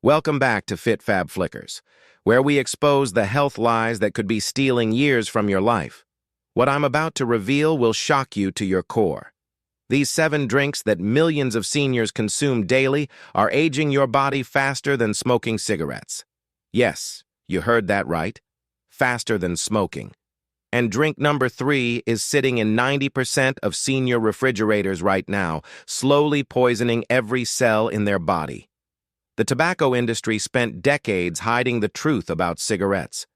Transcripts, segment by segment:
Welcome back to Fit Fab Flickers, where we expose the health lies that could be stealing years from your life. What I'm about to reveal will shock you to your core. These 7 drinks that millions of seniors consume daily are aging your body faster than smoking cigarettes. Yes, you heard that right. Faster than smoking. And drink number 3 is sitting in 90% of senior refrigerators right now, slowly poisoning every cell in their body. The tobacco industry spent decades hiding the truth about cigarettes.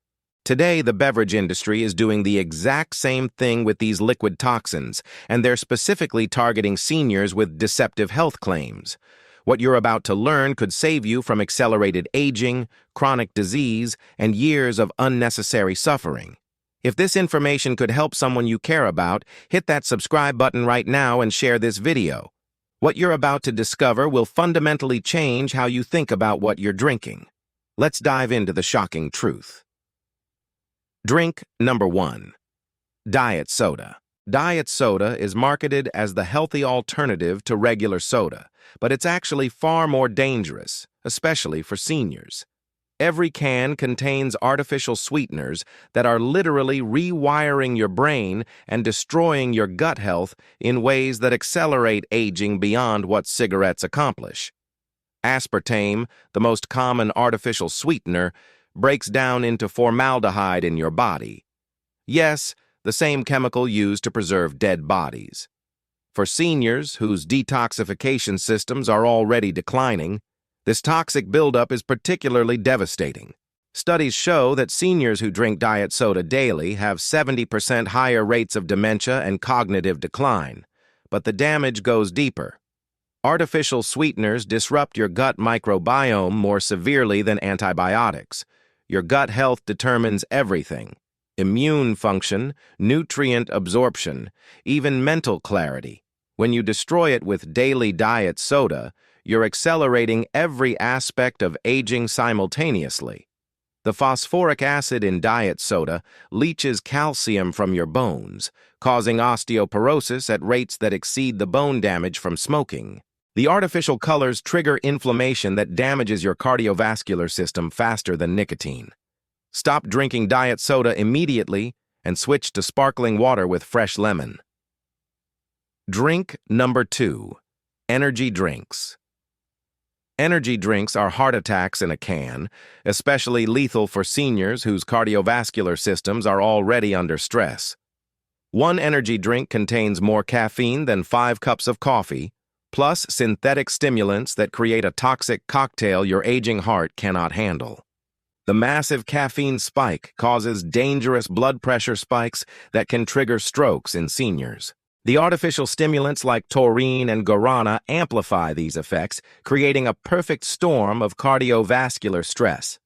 Today, the beverage industry is doing the exact same thing with these liquid toxins, and they're specifically targeting seniors with deceptive health claims. What you're about to learn could save you from accelerated aging, chronic disease, and years of unnecessary suffering. If this information could help someone you care about, hit that subscribe button right now and share this video. What you're about to discover will fundamentally change how you think about what you're drinking. Let's dive into the shocking truth. Drink number 1. Diet soda. Diet soda is marketed as the healthy alternative to regular soda, but it's actually far more dangerous, especially for seniors. Every can contains artificial sweeteners that are literally rewiring your brain and destroying your gut health in ways that accelerate aging beyond what cigarettes accomplish. Aspartame, the most common artificial sweetener, breaks down into formaldehyde in your body. Yes, the same chemical used to preserve dead bodies. For seniors whose detoxification systems are already declining, this toxic buildup is particularly devastating. Studies show that seniors who drink diet soda daily have 70% higher rates of dementia and cognitive decline, but the damage goes deeper. Artificial sweeteners disrupt your gut microbiome more severely than antibiotics. Your gut health determines everything: immune function, nutrient absorption, even mental clarity. When you destroy it with daily diet soda, you're accelerating every aspect of aging simultaneously. The phosphoric acid in diet soda leaches calcium from your bones, causing osteoporosis at rates that exceed the bone damage from smoking. The artificial colors trigger inflammation that damages your cardiovascular system faster than nicotine. Stop drinking diet soda immediately and switch to sparkling water with fresh lemon. Drink number 2. Energy drinks. Energy drinks are heart attacks in a can, especially lethal for seniors whose cardiovascular systems are already under stress. One energy drink contains more caffeine than 5 cups of coffee, plus synthetic stimulants that create a toxic cocktail your aging heart cannot handle. The massive caffeine spike causes dangerous blood pressure spikes that can trigger strokes in seniors. The artificial stimulants like taurine and guarana amplify these effects, creating a perfect storm of cardiovascular stress.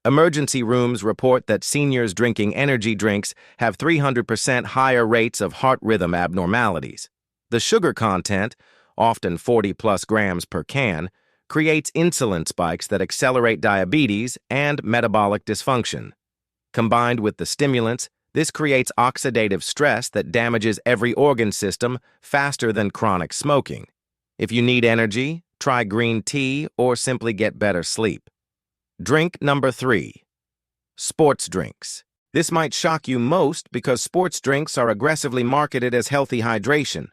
Emergency rooms report that seniors drinking energy drinks have 300% higher rates of heart rhythm abnormalities. The sugar content, often 40+ grams per can, creates insulin spikes that accelerate diabetes and metabolic dysfunction. Combined with the stimulants, this creates oxidative stress that damages every organ system faster than chronic smoking. If you need energy, try green tea or simply get better sleep. Drink number 3. Sports drinks. This might shock you most because sports drinks are aggressively marketed as healthy hydration.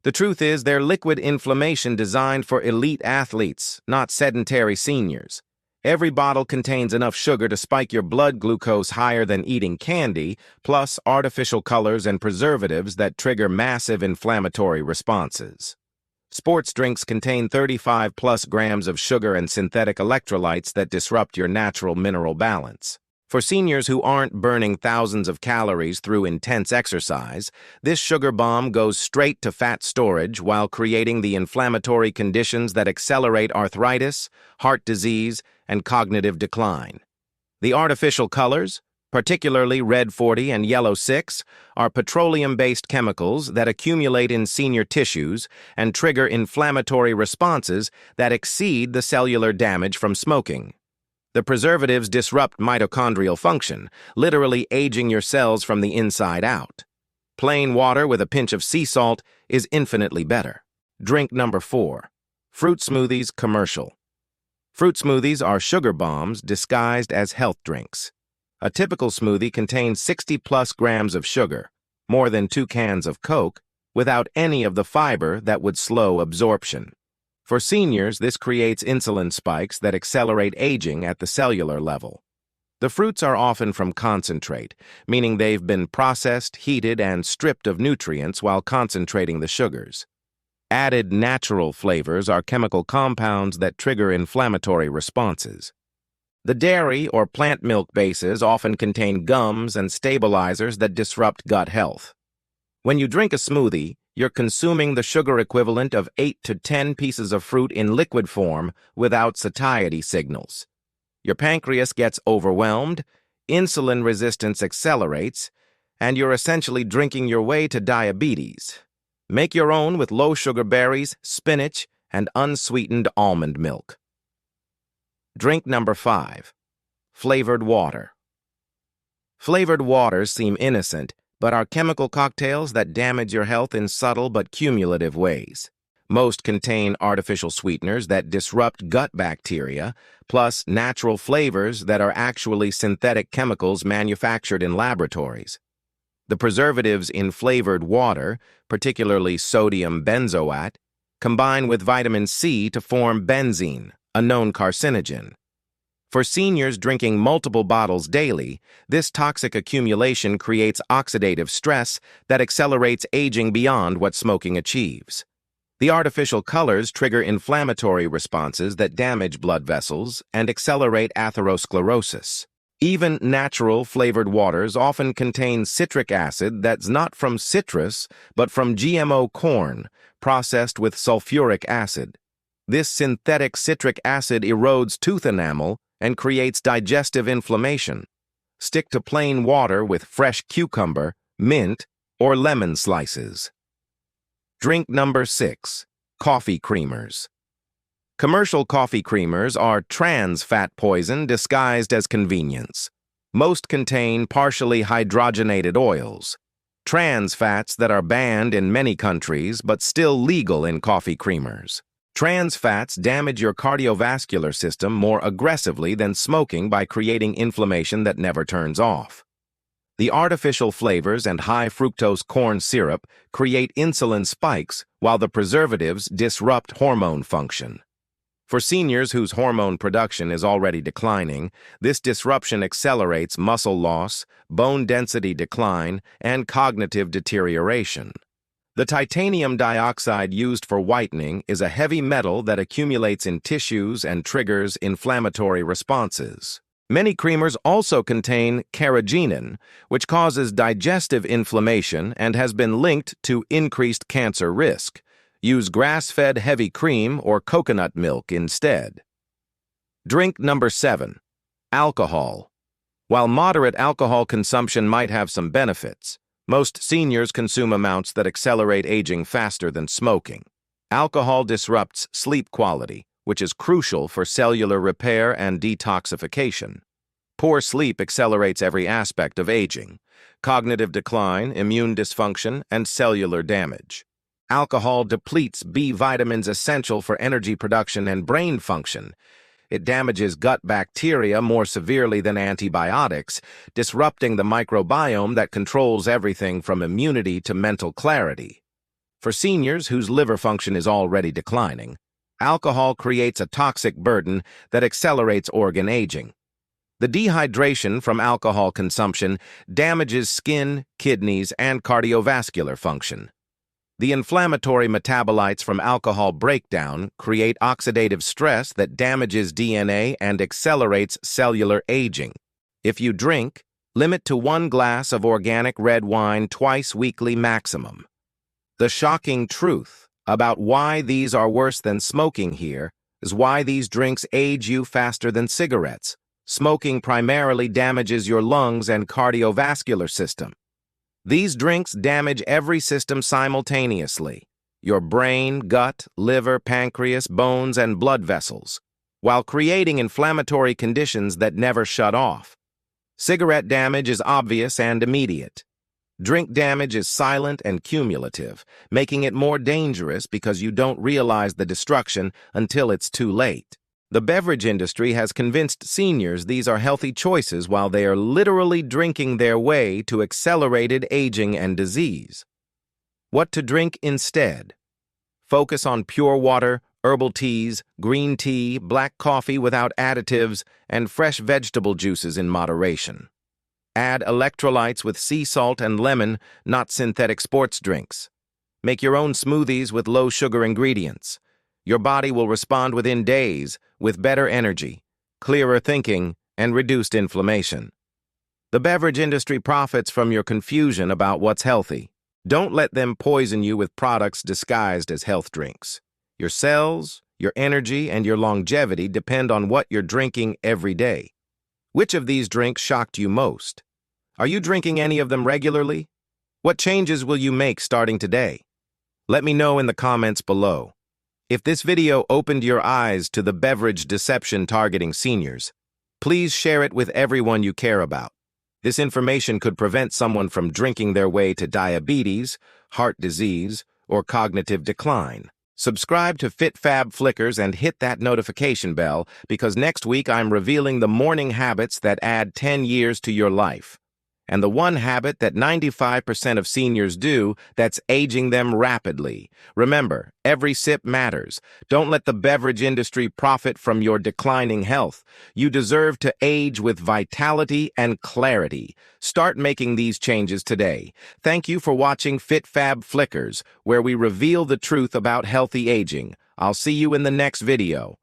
The truth is they're liquid inflammation designed for elite athletes, not sedentary seniors. Every bottle contains enough sugar to spike your blood glucose higher than eating candy, plus artificial colors and preservatives that trigger massive inflammatory responses. Sports drinks contain 35+ grams of sugar and synthetic electrolytes that disrupt your natural mineral balance. For seniors who aren't burning thousands of calories through intense exercise, this sugar bomb goes straight to fat storage while creating the inflammatory conditions that accelerate arthritis, heart disease, and cognitive decline. The artificial colors, particularly red 40 and yellow 6, are petroleum-based chemicals that accumulate in senior tissues and trigger inflammatory responses that exceed the cellular damage from smoking. The preservatives disrupt mitochondrial function, literally aging your cells from the inside out. Plain water with a pinch of sea salt is infinitely better. Drink number 4. Fruit smoothies commercial. Fruit smoothies are sugar bombs disguised as health drinks. A typical smoothie contains 60+ grams of sugar, more than 2 cans of Coke, without any of the fiber that would slow absorption. For seniors, this creates insulin spikes that accelerate aging at the cellular level. The fruits are often from concentrate, meaning they've been processed, heated, and stripped of nutrients while concentrating the sugars. Added natural flavors are chemical compounds that trigger inflammatory responses. The dairy or plant milk bases often contain gums and stabilizers that disrupt gut health. When you drink a smoothie, you're consuming the sugar equivalent of 8 to 10 pieces of fruit in liquid form without satiety signals. Your pancreas gets overwhelmed, insulin resistance accelerates, and you're essentially drinking your way to diabetes. Make your own with low-sugar berries, spinach, and unsweetened almond milk. Drink number 5. Flavored water. Flavored waters seem innocent, but are chemical cocktails that damage your health in subtle but cumulative ways. Most contain artificial sweeteners that disrupt gut bacteria, plus natural flavors that are actually synthetic chemicals manufactured in laboratories. The preservatives in flavored water, particularly sodium benzoate, combine with vitamin C to form benzene, a known carcinogen. For seniors drinking multiple bottles daily, this toxic accumulation creates oxidative stress that accelerates aging beyond what smoking achieves. The artificial colors trigger inflammatory responses that damage blood vessels and accelerate atherosclerosis. Even natural flavored waters often contain citric acid that's not from citrus, but from GMO corn, processed with sulfuric acid. This synthetic citric acid erodes tooth enamel and creates digestive inflammation. Stick to plain water with fresh cucumber, mint, or lemon slices. Drink number 6. Coffee creamers. Commercial coffee creamers are trans fat poison disguised as convenience. Most contain partially hydrogenated oils, trans fats that are banned in many countries but still legal in coffee creamers. Trans fats damage your cardiovascular system more aggressively than smoking by creating inflammation that never turns off. The artificial flavors and high fructose corn syrup create insulin spikes while the preservatives disrupt hormone function. For seniors whose hormone production is already declining, this disruption accelerates muscle loss, bone density decline, and cognitive deterioration. The titanium dioxide used for whitening is a heavy metal that accumulates in tissues and triggers inflammatory responses. Many creamers also contain carrageenan, which causes digestive inflammation and has been linked to increased cancer risk. Use grass-fed heavy cream or coconut milk instead. Drink number 7. Alcohol. While moderate alcohol consumption might have some benefits, most seniors consume amounts that accelerate aging faster than smoking. Alcohol disrupts sleep quality, which is crucial for cellular repair and detoxification. Poor sleep accelerates every aspect of aging: cognitive decline, immune dysfunction, and cellular damage. Alcohol depletes B vitamins essential for energy production and brain function. It damages gut bacteria more severely than antibiotics, disrupting the microbiome that controls everything from immunity to mental clarity. For seniors whose liver function is already declining, alcohol creates a toxic burden that accelerates organ aging. The dehydration from alcohol consumption damages skin, kidneys, and cardiovascular function. The inflammatory metabolites from alcohol breakdown create oxidative stress that damages DNA and accelerates cellular aging. If you drink, limit to 1 glass of organic red wine twice weekly maximum. The shocking truth about why these are worse than smoking here is why these drinks age you faster than cigarettes. Smoking primarily damages your lungs and cardiovascular system. These drinks damage every system simultaneously: your brain, gut, liver, pancreas, bones, and blood vessels, while creating inflammatory conditions that never shut off. Cigarette damage is obvious and immediate. Drink damage is silent and cumulative, making it more dangerous because you don't realize the destruction until it's too late. The beverage industry has convinced seniors these are healthy choices while they are literally drinking their way to accelerated aging and disease. What to drink instead? Focus on pure water, herbal teas, green tea, black coffee without additives, and fresh vegetable juices in moderation. Add electrolytes with sea salt and lemon, not synthetic sports drinks. Make your own smoothies with low-sugar ingredients. Your body will respond within days with better energy, clearer thinking, and reduced inflammation. The beverage industry profits from your confusion about what's healthy. Don't let them poison you with products disguised as health drinks. Your cells, your energy, and your longevity depend on what you're drinking every day. Which of these drinks shocked you most? Are you drinking any of them regularly? What changes will you make starting today? Let me know in the comments below. If this video opened your eyes to the beverage deception targeting seniors, please share it with everyone you care about. This information could prevent someone from drinking their way to diabetes, heart disease, or cognitive decline. Subscribe to FitFab Flickers and hit that notification bell because next week I'm revealing the morning habits that add 10 years to your life. And the one habit that 95% of seniors do that's aging them rapidly. Remember, every sip matters. Don't let the beverage industry profit from your declining health. You deserve to age with vitality and clarity. Start making these changes today. Thank you for watching FitFab Flickers, where we reveal the truth about healthy aging. I'll see you in the next video.